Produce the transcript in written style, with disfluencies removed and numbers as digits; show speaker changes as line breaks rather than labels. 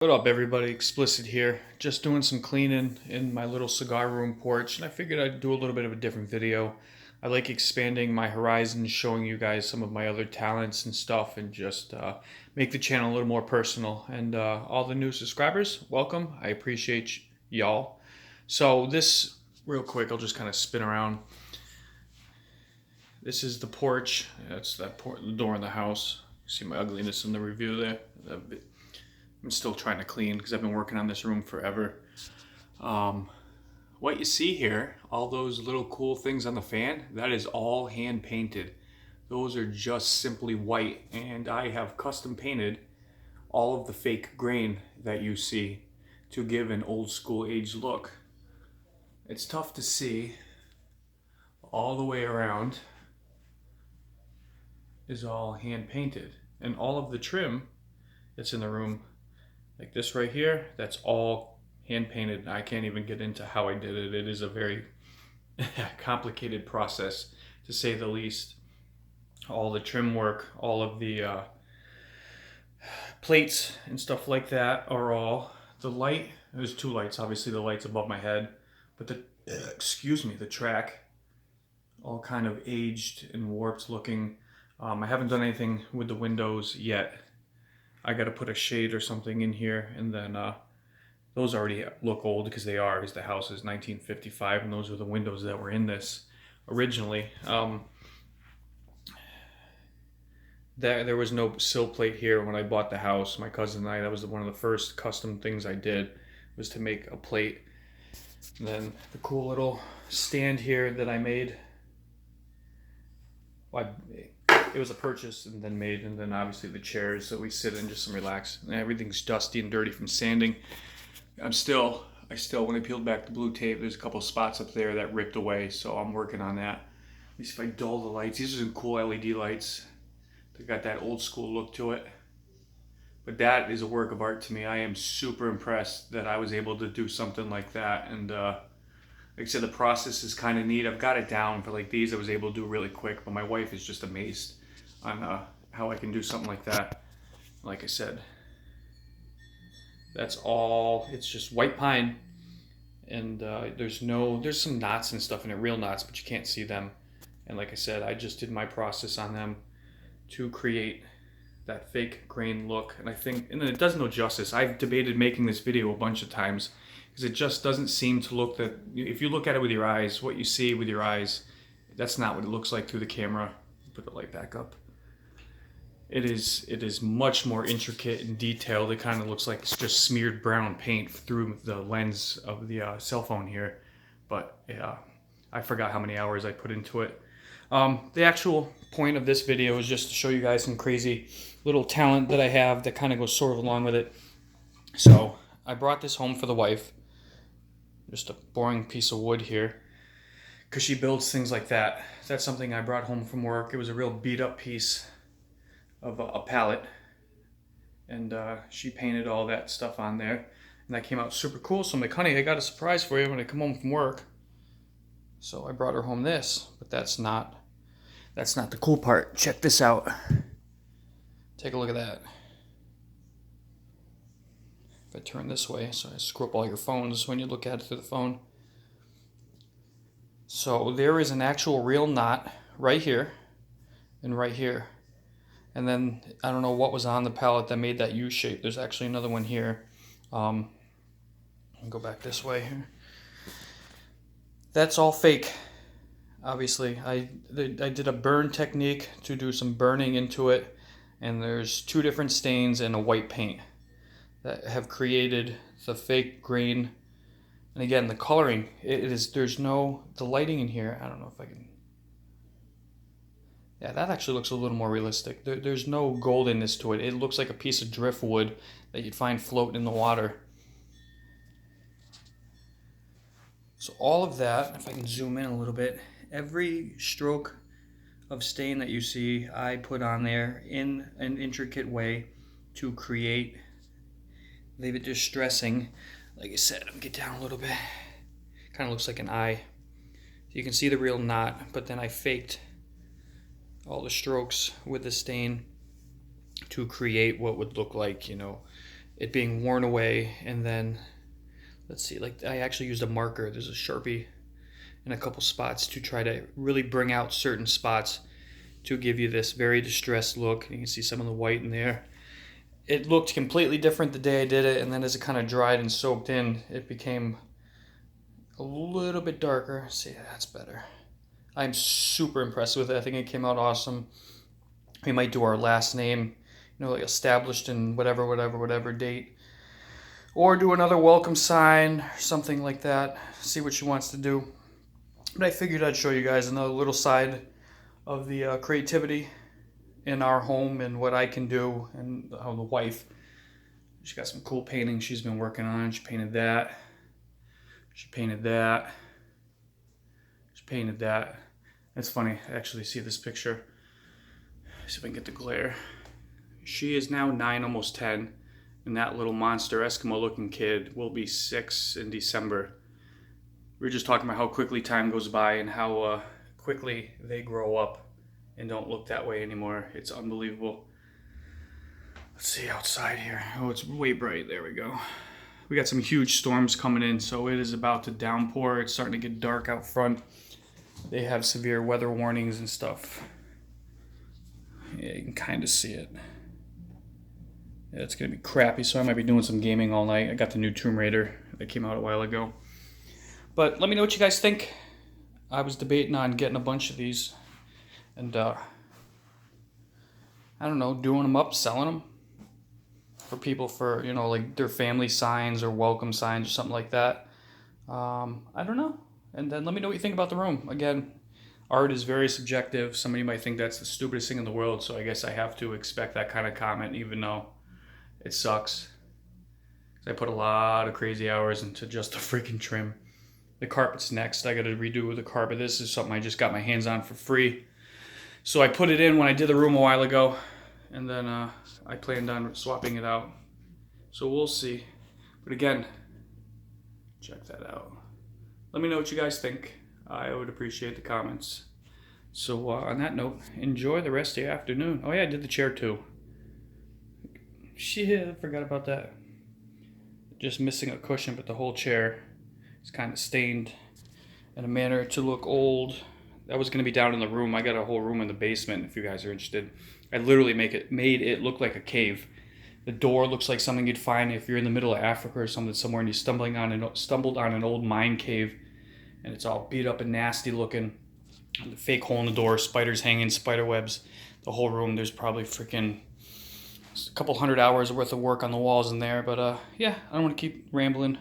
What up, everybody? Xplicit here. Just doing some cleaning in my little cigar room porch, and I figured I'd do a little bit of a different video. I like expanding my horizons, showing you guys some of my other talents and stuff, and just make the channel a little more personal. And all the new subscribers, welcome. I appreciate y'all. So this, real quick, I'll just kind of spin around. This is the porch. That's the door in the house. See my ugliness in the review there. I'm still trying to clean because I've been working on this room forever. What you see here, all those little cool things on the fan, that is all hand painted. Those are just simply white, and I have custom painted all of the fake grain that you see to give an old school age look. It's tough to see. All the way around is all hand painted, and all of the trim that's in the room, like this right here, that's all hand painted. I can't even get into how I did it. It is a very complicated process, to say the least. All the trim work, all of the plates and stuff like that are all, the light, there's two lights, obviously the light's above my head, but the track, all kind of aged and warped looking. I haven't done anything with the windows yet. I got to put a shade or something in here, and then those already look old because the house is 1955, and those were the windows that were in this originally. There was no sill plate here when I bought the house. My cousin and I, that was one of the first custom things I did, was to make a plate. And then the cool little stand here that I made. It was a purchase and then made, and then obviously the chairs that we sit in just some relax. And everything's dusty and dirty from sanding. I still, when I peeled back the blue tape, there's a couple spots up there that ripped away, so I'm working on that. Let me see if I dull the lights. These are some cool LED lights. They got that old school look to it. But that is a work of art to me. I am super impressed that I was able to do something like that. And like I said, the process is kind of neat. I've got it down for like these I was able to do really quick, but my wife is just amazed on how I can do something like that. Like I said, that's all, it's just white pine, and there's some knots and stuff in it, real knots, but you can't see them. And like I said, I just did my process on them to create that fake grain look, and it does no justice. I've debated making this video a bunch of times because it just doesn't seem to look that, if you look at it with your eyes, what you see with your eyes, that's not what it looks like through the camera. Put the light back up. It is much more intricate and detailed. It kind of looks like it's just smeared brown paint through the lens of the cell phone here. But yeah, I forgot how many hours I put into it. The actual point of this video is just to show you guys some crazy little talent that I have that kind of goes sort of along with it. So I brought this home for the wife. Just a boring piece of wood here, because she builds things like that. That's something I brought home from work. It was a real beat up piece of a pallet, and she painted all that stuff on there, and that came out super cool. So I'm like, honey, I got a surprise for you when I come home from work. So I brought her home this, but that's not the cool part. Check this out. Take a look at that. If I turn this way, so I screw up all your phones when you look at it through the phone. So there is an actual real knot right here and right here. And then I don't know what was on the pallet that made that U shape. There's actually another one here. I'll go back this way here. That's all fake. Obviously, I did a burn technique to do some burning into it, and there's two different stains and a white paint that have created the fake grain. And again, the coloring, the lighting in here, I don't know if I can, yeah, that actually looks a little more realistic. There's no goldenness to it. It looks like a piece of driftwood that you'd find floating in the water. So all of that, if I can zoom in a little bit, every stroke of stain that you see, I put on there in an intricate way to leave it distressing. Like I said, let me get down a little bit. Kind of looks like an eye. So you can see the real knot, but then I faked all the strokes with the stain to create what would look like, it being worn away. And then, let's see, like I actually used a marker. There's a Sharpie in a couple spots to try to really bring out certain spots to give you this very distressed look. You can see some of the white in there. It looked completely different the day I did it, and then as it kind of dried and soaked in, it became a little bit darker. See, that's better. I'm super impressed with it. I think it came out awesome. We might do our last name, like established in whatever date. Or do another welcome sign, or something like that. See what she wants to do. But I figured I'd show you guys another little side of the creativity in our home and what I can do, and how the wife, she's got some cool paintings she's been working on. She painted that. She painted that. She painted that. It's funny, I actually see this picture. See if I can get the glare. She is now 9, almost 10, and that little monster Eskimo-looking kid will be 6 in December. We were just talking about how quickly time goes by and how quickly they grow up and don't look that way anymore. It's unbelievable. Let's see outside here. Oh, it's way bright. There we go. We got some huge storms coming in, so it is about to downpour. It's starting to get dark out front. They have severe weather warnings and stuff. Yeah, you can kind of see it. Yeah, it's going to be crappy, so I might be doing some gaming all night. I got the new Tomb Raider that came out a while ago. But let me know what you guys think. I was debating on getting a bunch of these and, I don't know, doing them up, selling them for people for, like their family signs or welcome signs or something like that. I don't know. And then let me know what you think about the room. Again, art is very subjective. Somebody might think that's the stupidest thing in the world, so I guess I have to expect that kind of comment, even though it sucks. I put a lot of crazy hours into just the freaking trim. The carpet's next. I got to redo the carpet. This is something I just got my hands on for free. So I put it in when I did the room a while ago, and then I planned on swapping it out. So we'll see. But again, check that out. Let me know what you guys think. I would appreciate the comments. So on that note, enjoy the rest of your afternoon. Oh yeah, I did the chair too. Shit, I forgot about that. Just missing a cushion, but the whole chair is kind of stained in a manner to look old. That was going to be down in the room. I got a whole room in the basement if you guys are interested. I literally made it look like a cave. The door looks like something you'd find if you're in the middle of Africa or something somewhere and you stumbled on an old mine cave, and it's all beat up and nasty looking. The fake hole in the door, spiders hanging, spider webs. The whole room, there's probably freaking a couple 100 hours worth of work on the walls in there. But yeah, I don't want to keep rambling